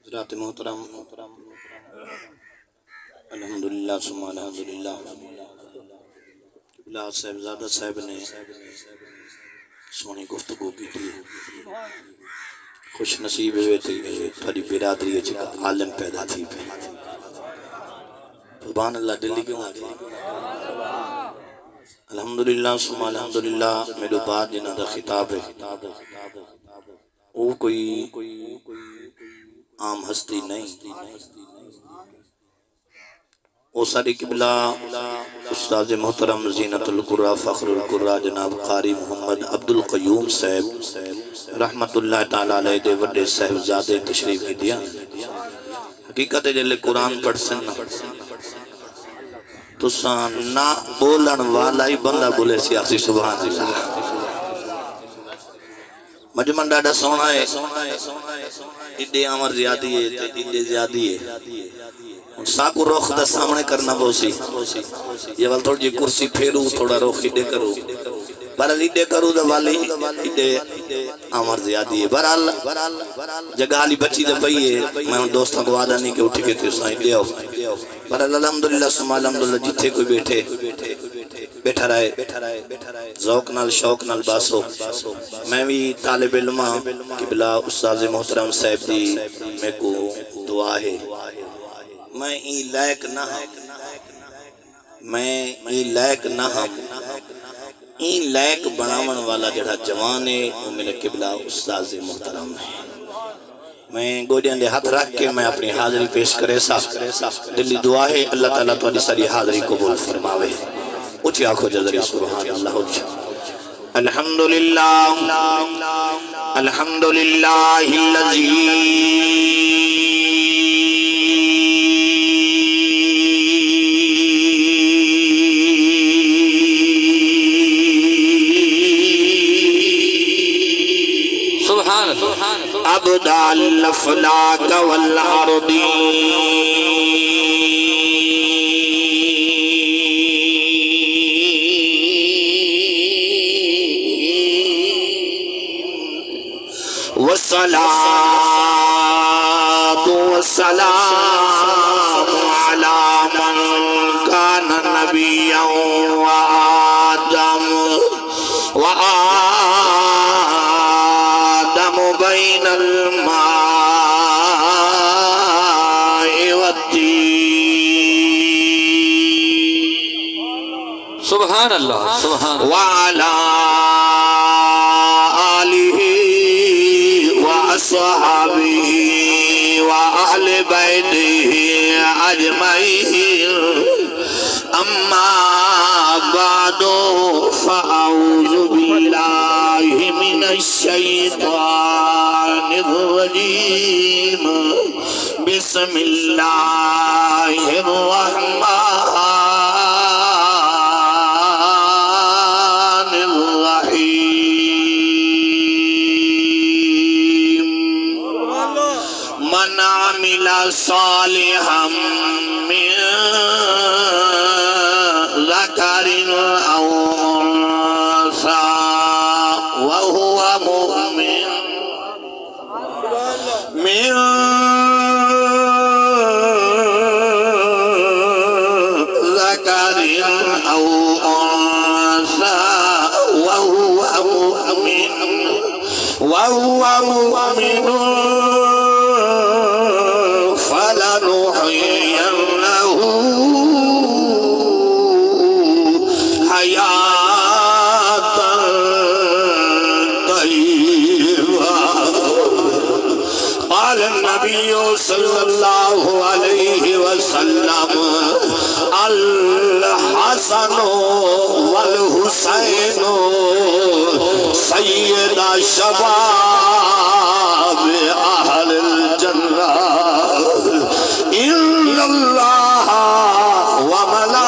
حضرات محترم، الحمدللہ ثم الحمدللہ، قبلہ صاحبزادہ صاحب نے سونی گفتگو کی تھی. خوش نصیب ہوئے تھے تھوڑی برادری چکا عالم پیدا تھی پہ. سبحان اللہ. دلی کیوں آ گئی؟ الحمدللہ ثم الحمدللہ. میرے بعد جنہ دا خطاب ہے وہ کوئی عام ہستی نہیں، وہ ساری قبلہ استاذ محترم زینت القرآ فخر القرآ جناب قاری محمد عبدالقیوم صاحب رحمت اللہ تعالیٰ علیہ دے وڈے صاحبزادے تشریف کی دیا. حقیقت ہے جلے قرآن پڑھ سننا تو نہ بولن والا ہی بندہ بولے سیاسی سبحان اللہ. مجمن ڈاڈا سونا ہے، ایڈے عمر زیادی ہے، ایڈے زیادی ہے. ساکو روخ دا سامنے کرنا بوسی یہ وال تھوڑی جی کرسی پھیرو تھوڑا روخ ایڈے کرو برال ایڈے کرو دا والی ایڈے عمر زیادی ہے. برال جگالی بچی دا پئی ہے. میں ان دوستوں کو وعدہ نہیں کہ اٹھ کے تھے سائیں لے آؤ. برال الحمدللہ ثم الحمدللہ جتھے کوئی بیٹھے بیٹھا رہے ذوق نال شوق نال باسو. میں بھی طالب علم قبلہ استاذ محترم صاحب دی میں کو دعا ہے میں ای لائق نہ ہم ای لائق بناون والا جڑا جوان ہے وہ میرے قبلہ استاذ محترم ہے. میں گوڑیاں دے ہاتھ رکھ کے میں اپنی حاضری پیش کرے سا. دلی دعا ہے اللہ تعالیٰ تو ساری حاضری قبول فرماوے. اچھی آنکھو جزری سبحان اللہ. الحمدللہ الحمدللہ الذی ابدع الافلاک والارض والصلاة والسلام على من كان نبيا وآدم بين الماء والطين. سبحان اللہ. سبحان وعلى صحابه وأهل بيته أجمعين. أما بعد فأعوذ بالله من الشيطان الرجيم. بسم الله الرحمن صالحا من ذكر أو أنثى وهو مؤمن من ذكر أو أنثى وهو مؤمن فلنحيينه حياة طيبة. قال النبي صلى الله عليه وسلم الحسن والحسين سيد شباب أهل الجنة. إن الله وملائكته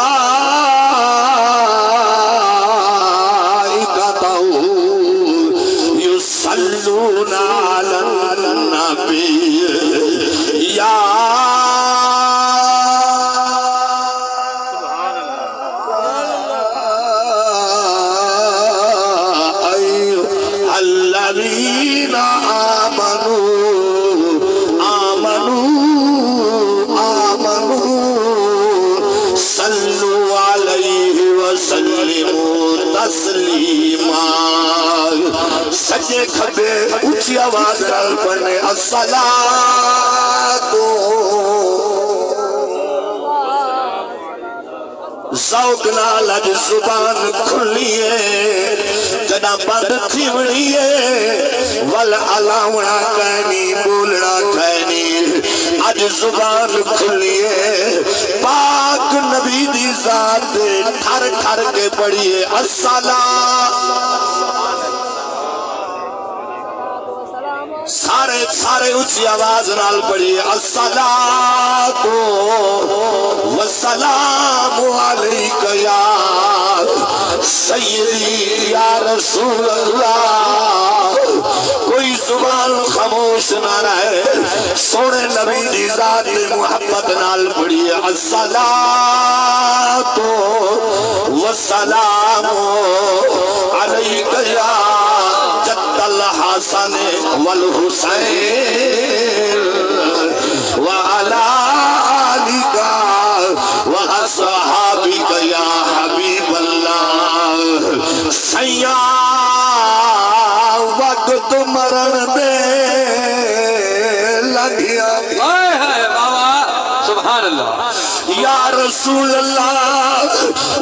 يصلون على النبي يا أيها الذين سجے کھبے اونچی آواز نال پڑھنے الصلاۃ ذوق نال اج زبان کھلیے جدا بند تھیونیے ول علاونا کہنی بولنا کہنی اج زبان کھلیے پاک نبی دی ذات ٹھر ٹھر کے پڑھیے الصلاۃ سارے اونچی آواز نال پڑھیے الصلاۃ والسلام علیک یا سیدی یا رسول اللہ کوئی زبان خاموش نہ رہے سونے نبی دی ذات محبت نال پڑھیے الصلاۃ والسلام علیک یا الحسن والحسین وعلى آلك وأصحابك یا حبیب اللہ سیاں وقت مرن دے لگیا سبحان اللہ یا رسول اللہ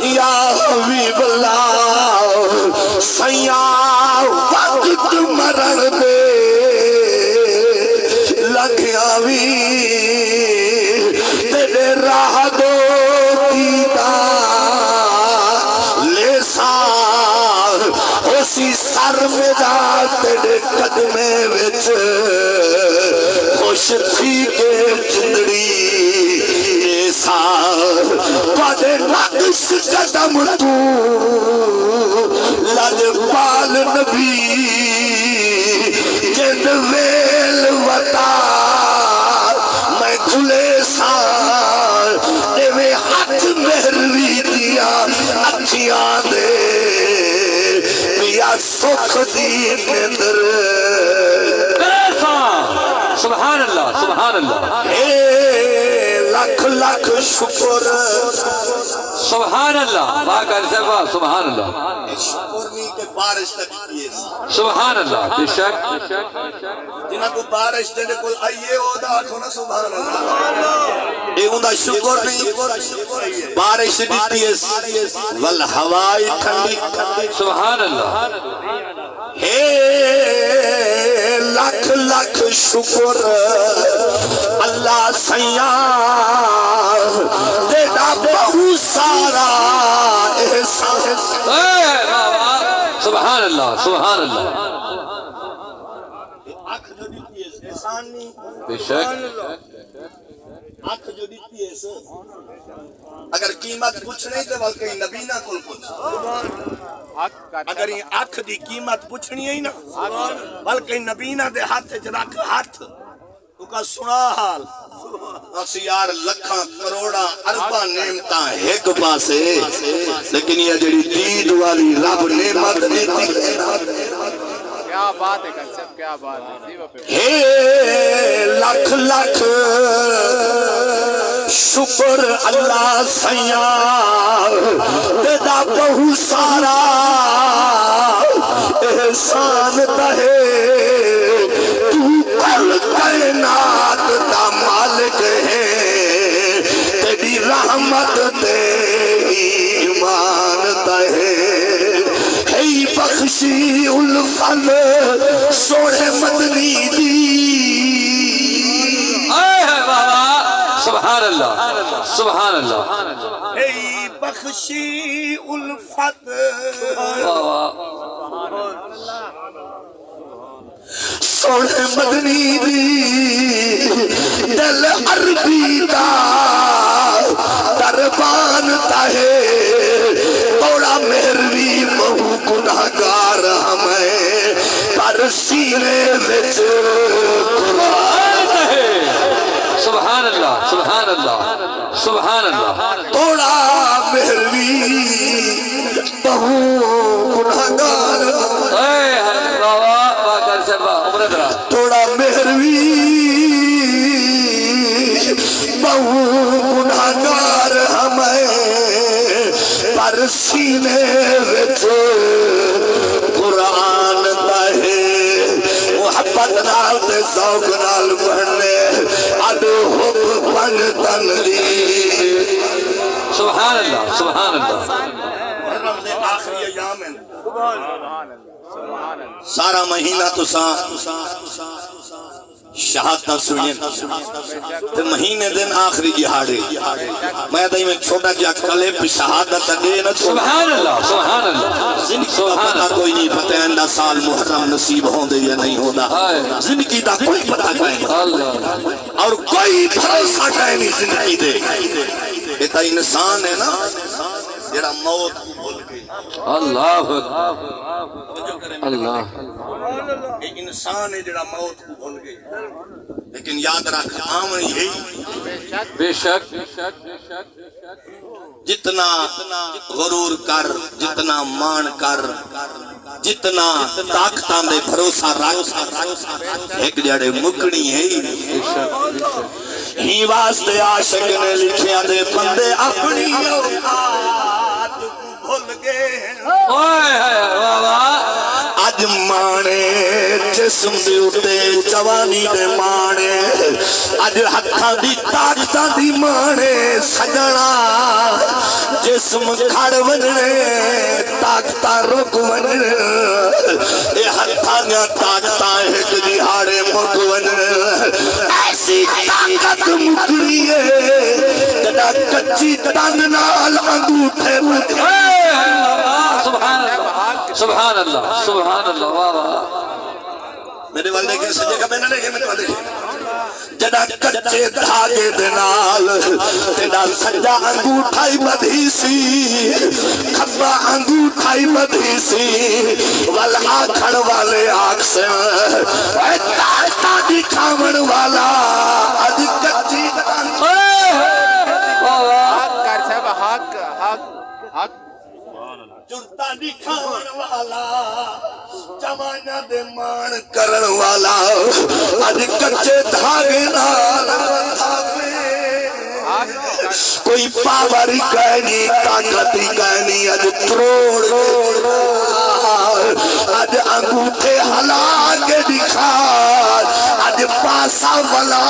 یا حبیب اللہ سیاں وقت مرن دے لگیا وی تیرے راہ دو کیتا لے سار اسی سر میں جا تیرے قدمے وچ خوش تھی کے چندڑی پادے نقش قدم تو لجپال نبی جن ویل وطا میں کھلے سار ایویں ہاتھ مہروی دیا اکھیاں دے پیا سکھ دی اندر سبحان اللہ سبحان اللہ لکھ لکھ شکر سبحان اللہ باقر صاحب سبحان اللہ شکر نہیں کہ بارش تک کیے سبحان اللہ بے شک جنہاں کو بارش دینے کو آئیے ہو دا کھونا سبحان اللہ اے ہوندہ شکر نہیں بارش دیتی ہے والہوائی ٹھنڈی سبحان اللہ لکھ لکھ شکر اللہ سیاں تیرا بہت سارا احسان سبحان اللہ سبحان اللہ آنکھ جو دیتی ہے احسان نہیں بے شک آنکھ جو دیتی ہے اگر قیمت پوچھنے تو بلکہ نبی نہ کل پوچھ اگر یہ آنکھ دی قیمت پوچھنی ہے نا بلکہ نبی نہ دے ہاتھ رکھ ہاتھ تو کا سنا حال یار لکھاں کروڑا ارباں نعمتاں ایک پاسے لیکن یہ جڑی دید والی رب نعمت دیتی کیا بات ہے کنسپ کیا بات ہے لکھ لکھ شکر اللہ سیاں تیرا بہت سارا احسان تہے تو کل کائنات دا مالک ہے تیری رحمت تے ایمان تہے ہے بخشی الفل سوڑے مدنی دی سبحان اللہ سبحان اللہ ہے بخشی الفت سوڑے مدنی دی دل عربی دا دربان تاہے توڑا مہروی مہو گناہگار ہمیں پر سینے وچ قرآن ہے سبحان اللہ سبحان اللہ سبحان اللہ توڑا مہروی بہو گناہگار توڑا مہروی بہو گناہگار ہمیں پر سینے وچ قرآن تہے دے ذوق نال پڑھنے اڈو حب پن تن دی سبحان اللہ سبحان اللہ محرم دے آخری ایام ہیں سبحان اللہ سبحان اللہ سارا مہینہ تو شہادت سنیں تے مہینے دن آخری جہاڑے میں دائی میں چھوٹا جا کلپ شہادت دے نہ سبحان اللہ سبحان اللہ زندگی کا پتہ کوئی نہیں پتہ اندہ سال محرم نصیب ہوں دے یا نہیں ہونا زندگی دا کوئی پتہ کوئی اللہ اور کوئی بھروسہ کوئی نہیں زندگی دے ایتا انسان ہے نا جڑا موت کو بھول گئی اللہ اللہ ایک انسان ہے جڑا موت کو بھول گئی لیکن یاد رکھ آمن یہی بے شک جتنا غرور کر جتنا مان کر جتنا طاقتاں دے بھروسہ رکھ ایک جڑے مکڑی ہے ہی واسطے عاشق نے لکھیا دے بندے اپنی اوقات کو بھول گئے واہ واہ اج مانے جسم دے اتے جوانی دے مانے اج ہتھاں دی طاقتاں دی مانے سجنا جسم کھڑ ونجنے طاقتاں رک ونجنے اے ہتھاں دیاں طاقتاں ایک دہاڑے مک ونجنے ایسی طاقت مکڑی ہے جڑا کچی تن نال انگوٹھے مکھے سبحان اللہ سبحان اللہ سبحان اللہ واہ واہ میرے والدے کے سجے کا میں نہ لے گے میرے والدے کے جڑا کچے دھاگے دنال تیڑا سجا انگوٹھائی بدھی سی کھبا انگوٹھائی بدھی سی والا کھڑ والے آنکھ سے اے تاکتا دکھاون والا اج کچی حق کر صاحب حق حق حق جڑتا دکھاون والا جوانیاں دے مان کرن والا اج کچے دھاگے نال کوئی پاوری کہنی طاقتی کہنی اج تروڑ اج انگوٹھے ہلا کے دکھا اج پاسا ولا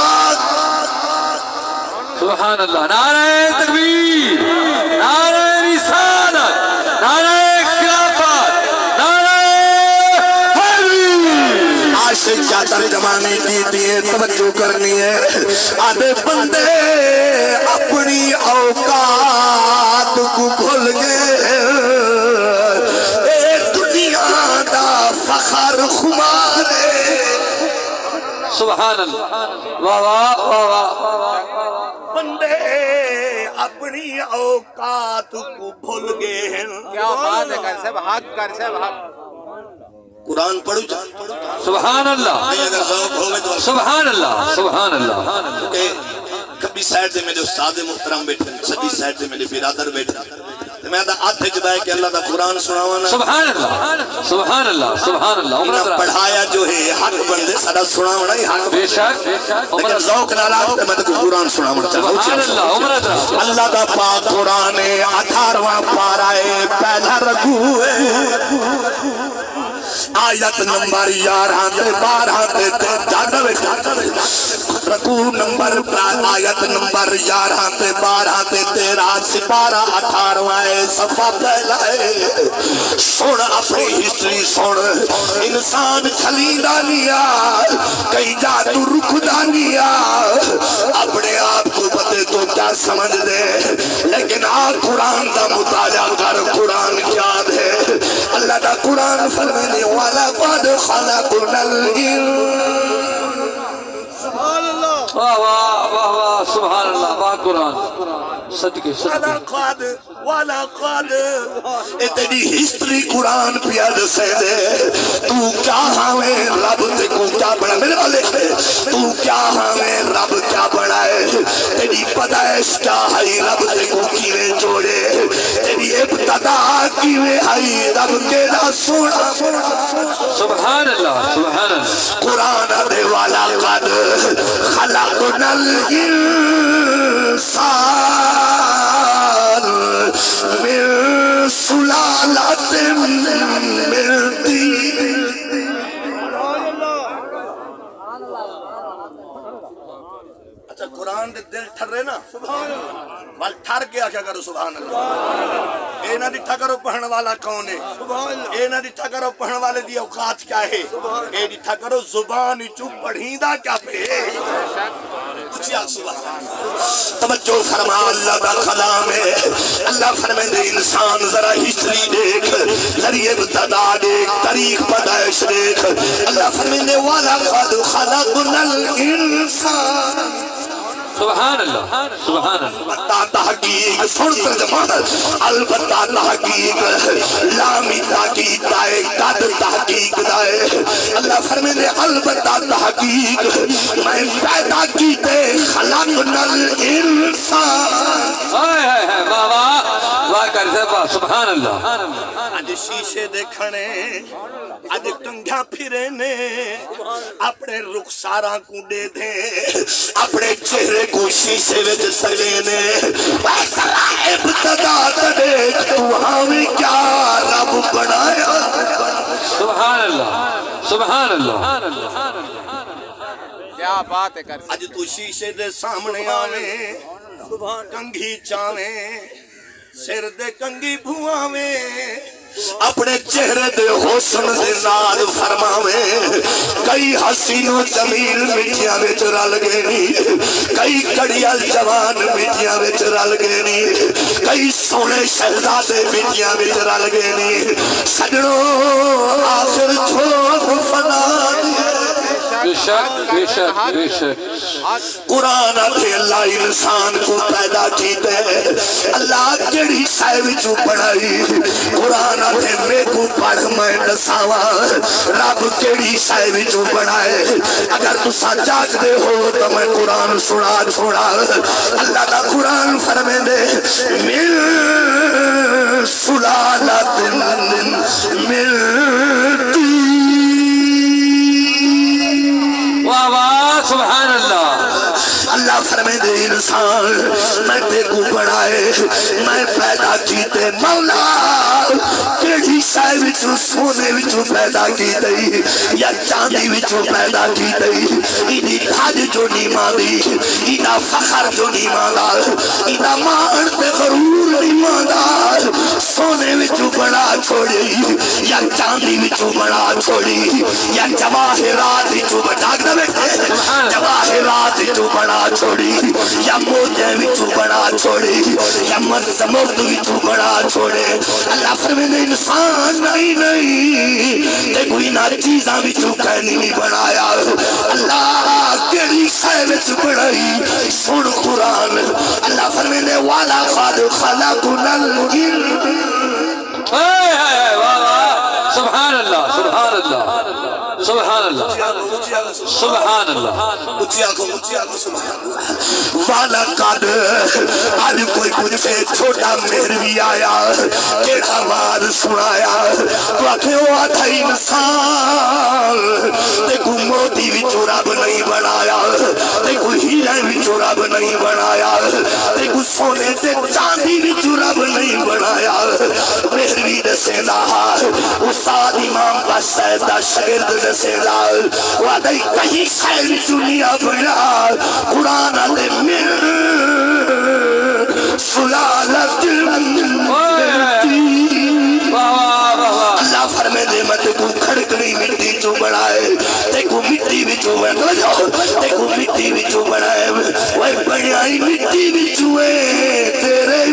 سبحان اللہ نعرہ تکبیر نعرہ رسالت نعرہ خلافت نعرہ حیدری عاشق کیا ترجمانی کی دیئے توجہ کرنی ہے آدھے بندے اپنی اوقات کو بھول گئے اے دنیا دا فخر خمارے سبحان اللہ واہ واہ واہ واہ بندے اپنی اوقات کو بھول گئے ہیں کیا بات ہے کر صاحب حق کر صاحب حق قرآن پڑھو جان سبحان اللہ نہیں اگر ذوق ہوئے تو سبحان اللہ سبحان اللہ کہ کبھی سائڈ دے میرے استاد محترم بیٹھے سجی سائڈ دے میرے برادر بیٹھے میں دا آدھے جدائے کہ اللہ دا قرآن سناوانا سبحان اللہ سبحان اللہ سبحان اللہ انہاں پڑھایا جو ہے حق بندے سارا سناوانا ہی حق بے شک لیکن ذوق نہ لاتے میں تو قرآن سناوانا سبحان اللہ عمر اللہ دا پاک قرآن 18واں پارہ پہلا رکوع آیت نمبر 11 تے 12 تے جانا رکوع نمبر آیت نمبر 11 تے 12 تے 13 سپارہ 18واں صفحہ پہلا ہے سن اپنی ہسٹری سن انسان چھلیدا نیا کئی جا تو رکھدا نیا اپنے آپ کو پتے تو کیا سمجھ دے لیکن آ قرآن دا مطالعہ کر قرآن کیا دے اللہ دا قرآن فرمانے والا قد خلقنا سبحان اللہ واہ واہ واہ واہ سبحان اللہ واہ قرآن صدقے صدقے والا قد اے تیری ہسٹری قرآن پیا دسے دے تو کیا ہمیں رب تے کو کیا بنا میرے والے تو کیا ہمیں رب کیا بنائے تیری پیدائش کیا ہے رب تے کو کیویں جوڑے تیری ابتدا کیویں ہے رب کیڑا سونا سبحان اللہ سبحان اللہ قرآن دے والا قد خلقنا الانسان من سلالة من طين اچھا قرآن دے دل ٹھرے نا ول ٹھر کے آکھیا کرو سبحان اللہ اے نہ ڈٹھا کرو پڑھن والا کون ہے اے نہ ڈٹھا کرو پڑھن والے دی اوقات کیا ہے اے ڈٹھا کرو زبان چوں پڑھیندا کیا پہ اچھی آگ سبحان توجہ فرما اللہ دا کلام ہے اللہ فرمائے انسان ذرا ہسٹری دیکھ ذریعے ابتدا دیکھ تاریخ پیدائش دیکھ اللہ فرمائے والا قد خلقنا الانسان سبحان اللہ سبحان اللہ البتہ تحقیق سن ترجمہ البتہ تحقیق لامی تحقیق دائے قد تحقیق دائے اللہ فرمائے البتہ تحقیق میں پیدا کیتے خلقنا الانسان واہ واہ واہ کر زبا سبحان اللہ اج شیشے دیکھنے اج کنگھا پھرے نے اپنے رخساراں کو دے دے اپنے چہرے کو شیشے وچ سجے نے ذرا ابتدا تے دیکھ تو ہمیں کیا رب بنایا سبحان اللہ سبحان اللہ کیا بات ہے کر اج تو شیشے دے سامنے آویں کنگھی چاویں سر دے کنگھی بھواویں اپنے چہرے دے حسن دے نال فرماویں کئی حسین و جمیل مٹیاں وچ رل گئے نی کئی کڑیال جوان مٹیاں وچ رل گئے نی کئی سونے شہزادے مٹیاں وچ رل گئے نی سجنوں آخر چھوڑ فنا بے شک بے شک بے شک قرآن آتے اللہ انسان کو پیدا کیتے اللہ کیڑی شے وچوں بنائی قرآن آتے میں کو پڑھ میں دساواں رب کیڑی شے وچوں بنائے اگر تساں جاگ دے ہو تو میں قرآن سنا چھوڑا اللہ دا قرآن فرمیندے من سلالۃ من واہ واہ سبحان اللہ اللہ فرمائے دے انسان میں تے کو بڑھائے میں پیدا کیتے مولا کیڑی شے وچوں سونے وچوں پیدا کیتے یا چاندی وچوں پیدا کیتے ایدی دھاج جو نہیں مانگی ایدا فخر جو نہیں مانگا ایدا مان تے غرور نہیں مانگا سونے وچوں بڑا چھوڑی یا چاندی وچوں بڑا چھوڑی یا جواہرات وچوں بڑا بیٹھے جواہرات وچوں بڑا چھوڑی یا موجے وچوں بڑا چھوڑی یا مرد وچوں بڑا چھوڑے اللہ فرمائے انسان نہیں تے کوئی نہ چیزاں وچوں کہنی نہیں بنایا اللہ کیڑی شے وچ بنائی سن قرآن اللہ فرمائے والا قد خلقنا الانسان سبحان اللہ سبحان اللہ سبحان اللہ سبحان اللہ والا قد آج کوئی پوچھے چھوٹا مہروی آیا کیڑا آواز سنایا تو آکھے وہ آدھا انسان تے کو موتی وچوں رب نہیں بنایا تے کو ہیرے وچوں رب نہیں بنایا تے کو سونے تے چاندی وچوں رب نہیں بنایا مہروی دسیندا استاد امام کا سیدہ شاگرد دسیندا وہ آدھائی کہیں شے وچوں نہیں بنا قرآن آدھے من سلالۃ اللہ فرمے دے میں تے کو کھڑکنی مٹی چوں بڑھائے تے کو مٹی وچوں تے کو مٹی وچوں بڑھائے وہ بڑھائی مٹی وچوں تیرے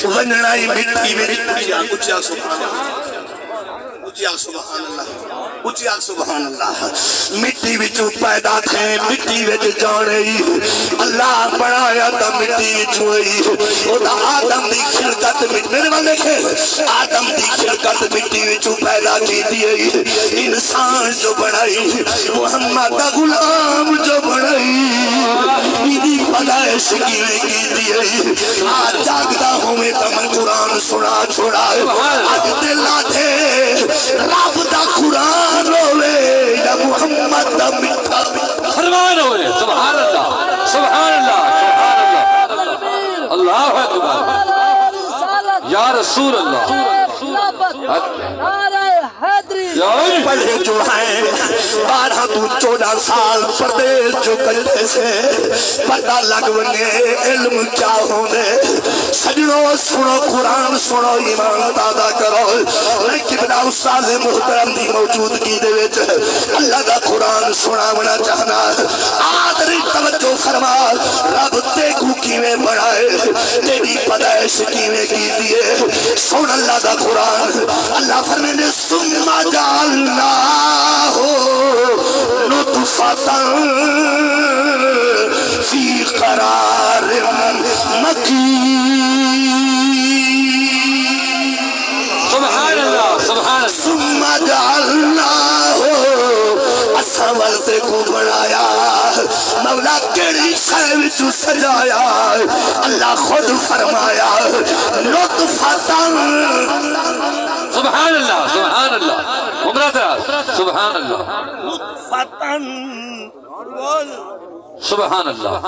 ونڑائی مٹی اچھا سبحان اللہ اچھا سبحان اللہ مٹی وچوں پیدا تھے مٹی وچ جانے اللہ بنایا تا مٹی وچوں او دا آدم دی خلقت میرے وال دیکھے آدم دی خلقت مٹی وچوں پیدا کیتی ہے انسان جو بنائی محمد دا غلام جو بنائی ایدی پیدائش پیدائش کیویں کیتی ہے آج جاگدا ہوئے تے میں قرآن سنا چھوڑا اج دل آٹھے رب دا قرآن ہوئے یا محمد دا مٹھا فرمان ہوئے سبحان اللہ سبحان اللہ سبحان اللہ اللہ اکبر یا رسول اللہ پڑھے جو ہیں 12 تو 14 سال پردیس جو کلے سے پتہ لگ ونگے علم کیا ہوندے سجنوں سنو قرآن سنو ایمان تازہ کرو میں قبلہ استاذ محترم دی موجودگی دے وچ اللہ دا قرآن سناونا چاہنا آدری توجہ فرما رب تے کو کیویں بڑھائے تیری پیدائش کیویں کیتی ہے سن اللہ دا قرآن اللہ فرمیندے ثم جعلناہ نطفۃ فی قرار مکین سبحان اللہ سبحان اللہ ثم جعلناہ اسول سے کو بڑھایا مولا کیڑی شے وچ سجایا اللہ خود فرمایا نطفۃ سبحان اللہ سبحان اللہ عمرہ سبحان اللہ سبحان اللہ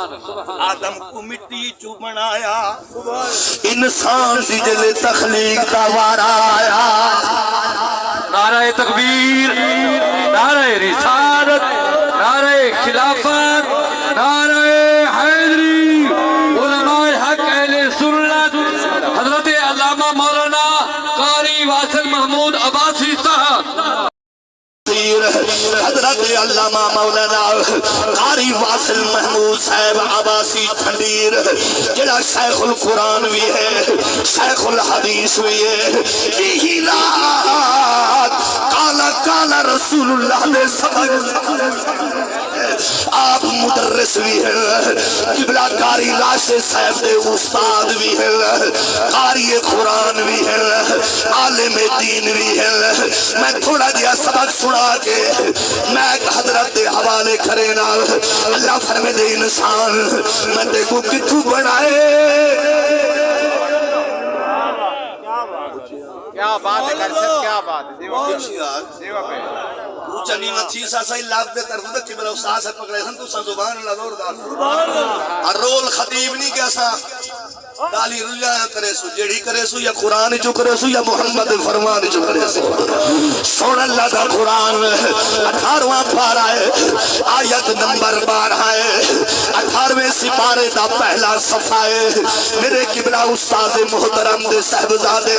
آدم کو مٹی چو بنایا انسان دی جلے تخلیق دا وارا آیا نعرہ تکبیر نعرہ رسالت نعرہ خلافت نعرہ حیدری علماء حق اہل سنت حضرت علامہ مولانا قاری واصل محمود عباسی صاحب حضرت علامہ مولانا قاری واصل محمود صاحب عباسی ٹھنڈیر جڑا شیخ القرآن بھی ہے شیخ الحدیث بھی ہے یہی رات کالا کالا رسول اللہ نے سبق آپ مدرس بھی ہیں قبلہ قاری راشد صاحب دے استاد بھی ہیں قاری قرآن بھی ہیں عالم دین بھی ہیں میں تھوڑا جیا سبق سنا کے میں حضرت حوالے کرے نا اللہ فرمے دے انسان میں دیکھو کتھو بنائے کیا بات ہے کرسب کیا بات ہے دیوہ پہ چنی نتھی سا سای لاکھ دے طرف دے قبلہ استاد سے پکڑے سن تو سا زبان اللہ دور دار اور رول خطیب نہیں کیسا دالی رلیاں کرے سو جڑی کرے سو یا قرآن چو کرے سو یا محمد فرمان چو کرے سو سون اللہ دا قرآن 18واں پارہ ہے آیت نمبر 12 ہے 18ویں سپارے دا پہلا صفحہ ہے میرے قبلہ استاد محترم دے صاحبزادے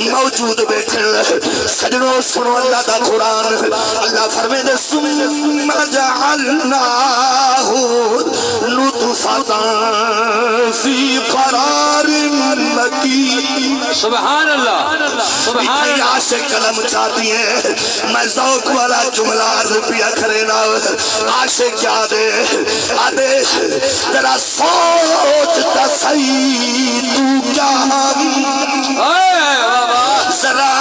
موجود بیٹھے سجنوں سنو اللہ دا قرآن اللہ فرمے دے ثم جعلناہ نطفۃ فی قرار مکین سبحان اللہ سبحان اللہ عاشق کلم چاہتی ہیں میں ذوق والا جملہ روپیہ کھرینا عاشق کیا دے آدھے تیرا سوچتا صحیح تو کیا ذرا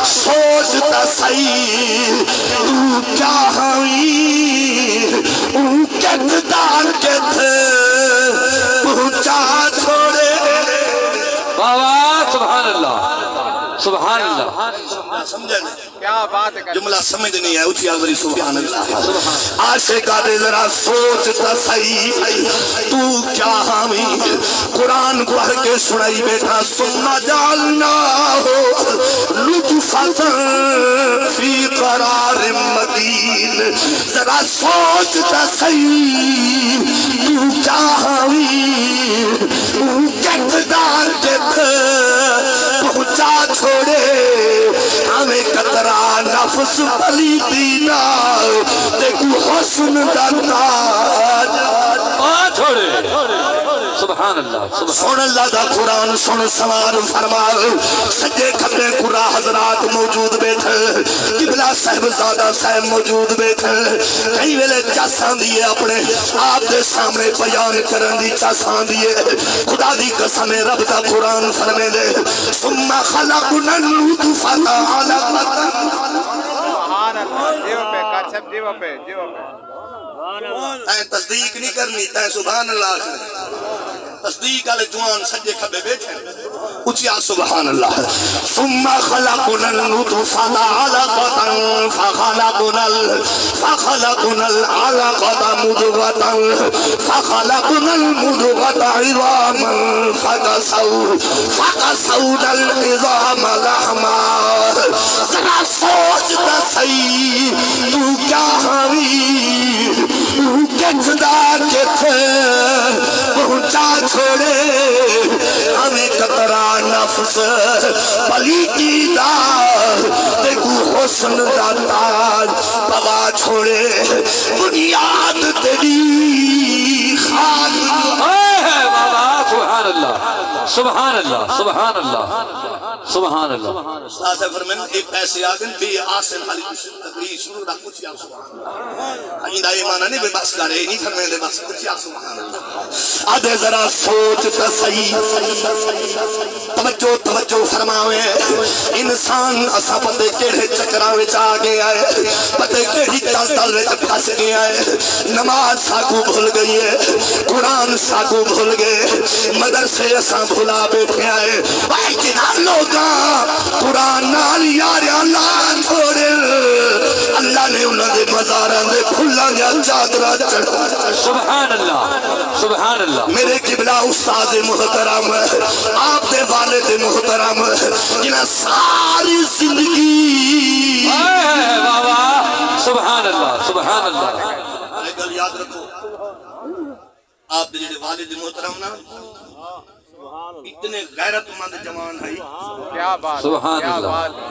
سوچتا صحیح تو کیا ہوئی اون کتدار کت پہنچا چھوڑے بابا سبحان اللہ سبحان اللہ سمجھے کیا بات ہے جملہ سمجھ نہیں ہے اچھی آگری سبحان اللہ عاشق آدھے ذرا سوچتا صحیح تو کیا حامی قرآن پڑھ کے سنائی بیٹھا ثم جعلناہ نطفۃ فی قرار مکین ذرا سوچتا صحیح تو کیا حامی کتدار جت پہنچا چھوڑے ہمیں قطرہ نفس بلی دینا دیکھو حسن داتا چھوڑے سبحان اللہ سن اللہ دا قرآن سن سوار فرما سجے کھبے قرآن حضرات موجود بیٹھے قبلہ صاحبزادہ صاحب موجود بیٹھے کئی ویلے چاسان دیئے اپنے آپ دے سامنے بیان کرن دی چاسان دیئے خدا دی قسم رب دا قرآن فرمے دے ثم خلقنا النطفۃ علقۃ سبحان اللہ دیوہ پہ کرسب دیوہ پہ تائیں تصدیق نہیں کرنی تائیں سبحان اللہ کرنی تصدیق والے جوان سجے کھبے بیٹھے اچھیا سبحان اللہ ثم خلقنا النطفة علقة فخلقنا العلقة مضغة فخلقنا المضغة عظاما فكسونا العظام لحما ذرا سوچتا صحیح تو کیا ہوئی کچھدا کت پہنچا چھوڑے ہمیں قطرہ نفس پلیتی دا دیکھو حسن دا تاج پوا چھوڑے بنیاد تیری خاک سبحان اللہ سبحان اللہ سبحان اللہ سبحان اللہ استاذ فرمائیں ایک ایسے آگن بے آسن حالی تقریر شروع رکھ کچھ یا سبحان اللہ آئندہ یہ معنی نہیں بے بس کرے نہیں فرمائیں دے بس کچھ یا سبحان اللہ آدھے ذرا سوچ تصحیح توجہ فرماویں انسان اسا پتے کیڑے چکراوے چاہ گیا ہے پتے کیڑی تل وچ پھس گیا ہے نماز ساکو بھول گئی ہے قرآن ساکو بھول گئے مدرسے اسا بھولا بیٹھے آئے بھائی جنا لوگاں قرآن نال یار اللہ چھوڑے اللہ نے انہوں نے مزاراں دے پھلاں دے چادراں چڑھا سبحان اللہ سبحان اللہ میرے قبلہ استاد محترم آپ دے والد محترم جنہاں ساری زندگی سبحان اللہ سبحان اللہ ایک گل یاد رکھو آپ دے والد محترم نا اتنے غیرت مند جوان ہے کیا بات سبحان کیا اللہ بات ہے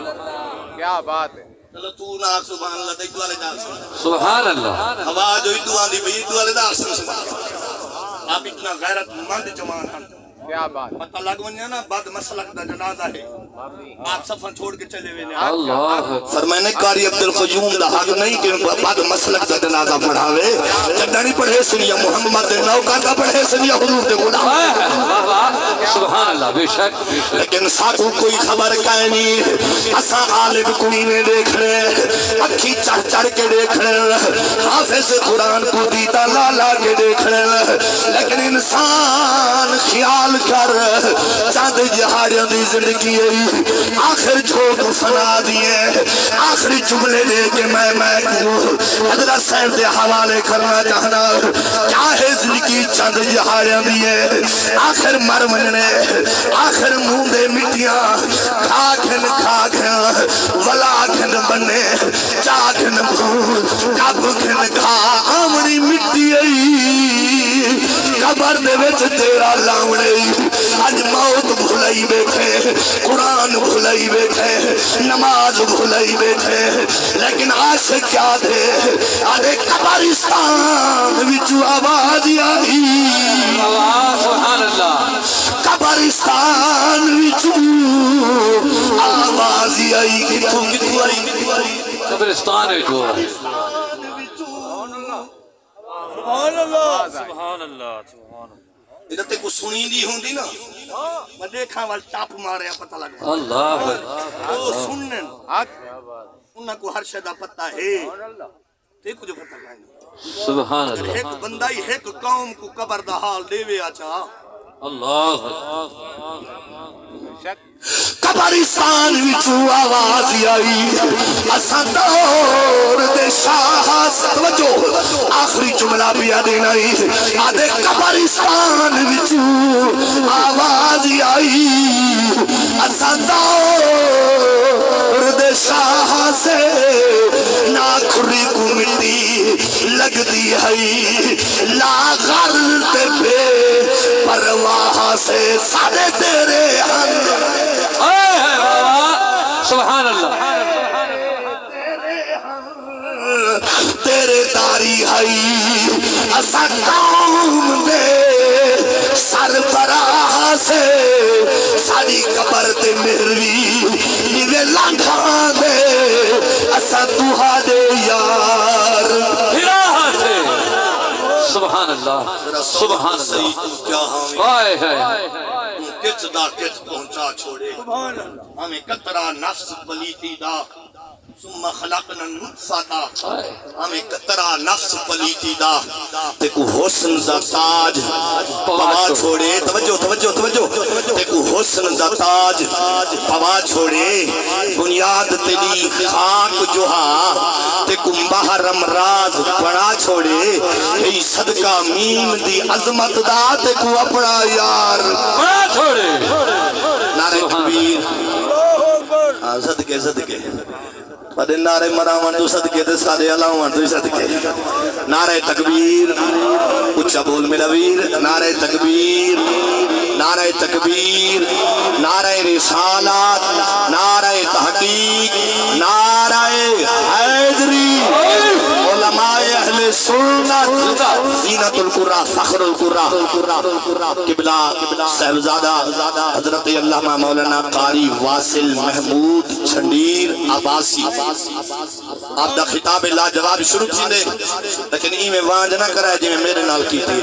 کیا بات ہے چلو تو نا سبحان اللہ دیکھ والے دا سبحان اللہ ہوا جو ادو آندی بھئی ادو والے دا سبحان اللہ آپ اتنا غیرت مند جوان ہیں کیا بات پتہ لگ ونیا نا بعد مسلک دا جنازہ ہے آپ سفر چھوڑ کے چلے ہوئے اللہ فرمائنے قاری عبدالقیوم دا حق نہیں کہ بعد مسلک دا جنازہ پڑھاوے جدانی پڑھے سنیا محمد نوکا کا پڑھے سنیا حضور دے غلام سبحان اللہ بے شک لیکن ساتھوں کوئی خبر کائے نہیں اساں عالم کوئی میں دیکھ رہے اکھی چڑھ چڑھ کے دیکھ رہے حافظ قرآن کو دیتا لا لا کے دیکھ رہے لیکن انسان خیال کر چاند جہاریاں دی زندگی ہے آخر جھوٹ سنا دیئے آخری جملے لے کے میں حضرت صاحب دے حوالے کرنا چاہنا کیا ہے زندگی چاند جہاریاں دیئے آخر مر مننے آخر منہ دے مٹیاں کھا کھن ولا کھن بنے چا کھن بھول کب کھن کھا آمنی مٹی قبر دے وچ تیرا لاؤنے آج موت بھلائی بیٹھے قرآن بھلائی بیٹھے نماز بھلائی بیٹھے لیکن عاشق کیا دے آدھے قبرستان وچو آواز آئی سبحان اللہ قبرستان وچو آواز آئی کتو آئی قبرستان ہے جو سبحان اللہ ادھتے کو سنی دی ہوں دی نا میں دیکھا وال ٹاپ مارے پتہ لگا اللہ وہ سنن انہاں کو ہر شدہ پتہ ہے دیکھو جو پتہ لگا سبحان اگر اللہ ایک بندہ ہی ایک قوم کو قبر دا حال دے وے آچا اللہ قبرستان وچو آواز آئی اساں دور دے شاہ توجہ آخری جملہ پیا دینا آدھے قبرستان وچو آواز آئی اساں دور دے شاہ سے ناکھری کو مٹی لگ دی ہے لا غرط پہ پرواہ سے سارے تیرے ہن سبحان اللہ تیرے داری ہائی اسا قوم دے سربراہ سے ساری قبر تے مہروی نیوے لانگھا دے اسا دوہا دے یار الہ سے سبحان اللہ سبحان اللہ آئے ہے کچھ دا کچھ پہنچا چھوڑے ہمیں قطرہ نفس پلیتی دا ثم خلقنا النطفہ ہمیں قطرہ نفس پلیتی دا تے کو حسن دا تاج پوا چھوڑے توجہ توجہ توجہ تے کو حسن دا تاج پوا چھوڑے بنیاد تلی خاک جوہا تے کو محرم راز بڑا چھوڑے ہی صدقہ مین دی عظمت دا تے کو اپنا یار بڑا چھوڑے نعرہ تکبیر صدقے صدقے پدے نعرہ مرامان تو صدقے دے سارے علاوان تو صدقے نعرہ تکبیر اچھا بول میرا ویر نعرہ تکبیر نعرہ تکبیر نعرہ رسالات نعرہ تحقیق نعرہ حیدری علماء اہل سنت زینت القرآن فخر القرآن قبلہ صاحبزادہ حضرت علامہ مولانا قاری واصل محمود چھنڈیر عباسی آپ دا خطاب لا جواب شروع تھی دے لیکن ای میں وانج نہ کرائے جی میں میرے نال کی تھی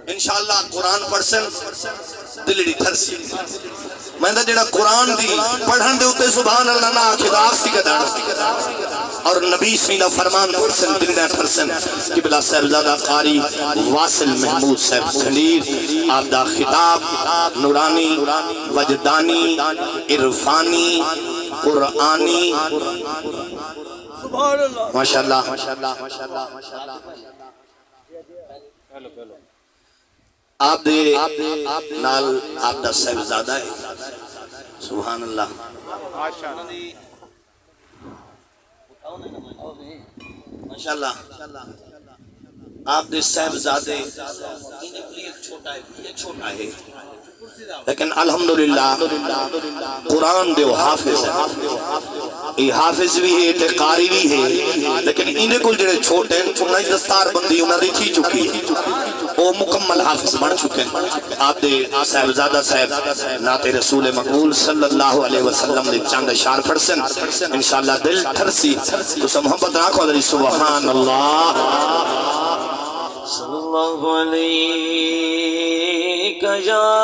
انشاءاللہ قرآن پڑھسن دلڑی تھرسی میں دا جڑا قرآن دی پڑھن دے ہوتے سبحان اللہ نا خطاب سی کدھانا اور نبی سینہ فرمان پڑھسن دلڑی تھرسن قبلہ صاحبزادہ قاری واصل محمود صاحب چھنڈیر آپ دا خطاب نورانی وجدانی عرفانی قرآنی ماشاءاللہ آپ دے نال آپ دا صاحبزادہ ہے سبحان اللہ ماشاءاللہ آپ دے صاحبزادے چھوٹا ہے لیکن الحمدللہ قرآن دے وہ حافظ ہے یہ حافظ بھی ہے تے قاری بھی ہے لیکن انہیں کل جڑے چھوٹے ہیں انہیں دستار بندی انہیں دی تھی چکی وہ مکمل حافظ بڑھ چکے ہیں آپ دے صاحبزادہ صاحب نعت رسول مقبول صلی اللہ علیہ وسلم دے چاند اشار پڑھسن انشاءاللہ دل تھرسی تو سب محبت راکھو دلی سبحان اللہ صلی اللہ علیہ یا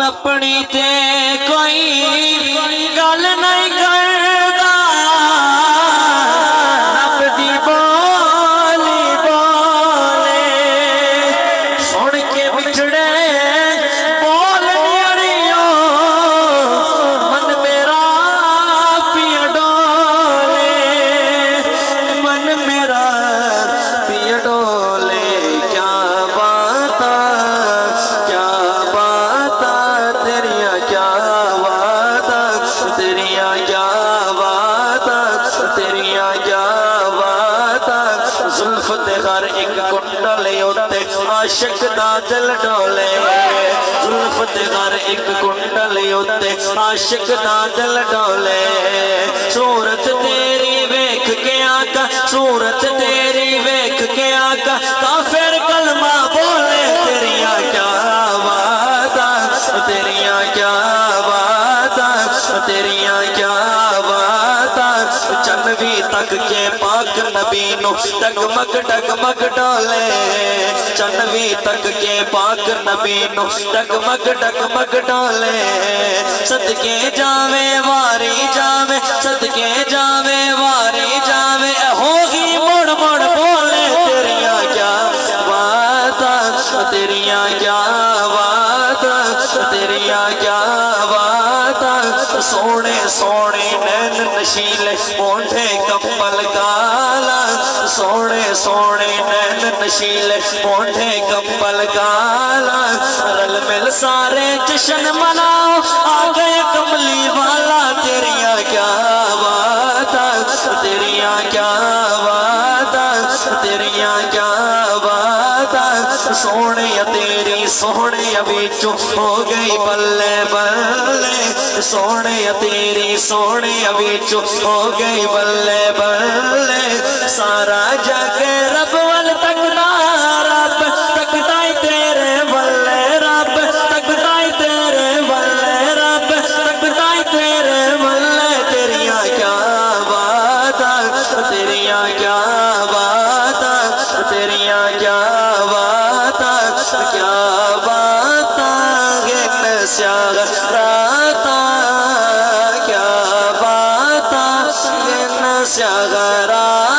اپنی تے کوئی گل نہیں کردا رب دی بولی بولے سن کے بچھڑے بول نیڑیوں من میرا پیا ڈولے من میرا پیا ڈولے کیا بات عاشق دا دل ڈولے زلف تے غر ایک کنڈل ہوتے عاشق دا دل ڈولے صورت تیری ویکھ کے آقا صورت تیری ویکھ کے آقا کافر کلمہ بولے تیریاں کیا وعدہ تیریاں کیا وعدہ تیریاں کیا وعدہ چنوی تک کے پاس پاک نبی نو ڈگمگ ڈگمگ ڈولے چنوی تک کے پاک نبی نو ڈگمگ ڈگمگ ڈولے صدقے جاوے واری جاوے صدقے جاوے واری جاوے ہوگی مڑ مڑ بولے تیریاں کیا باتاں تیریاں کیا باتاں تیریاں کیا باتاں سونے سونے نین نشیلے مونڈے کمبل کالا سونے سونے نین نشیلے مونڈے کمبل کالا رل مل سارے جشن مناؤ آ گئے کملی والا تیریاں کیا باتاں تیریاں کیا باتاں تیریاں کیا باتاں سونے تیری سونے بچوں ہو گئی بلے بلے سونے تیری سونے بچوں ہو گئی بلے بلے سارا جگ رب ول تکدا رب تکدا تیرے بلے رب تکدا تیرے بلے رب تکدا تیرے بلے تیریاں کیا باتاں تیریاں کیا باتاں تیریاں کیا باتاں کیا باتاں گن سیاہ راتاں کیا باتاں گن سیاہ راتاں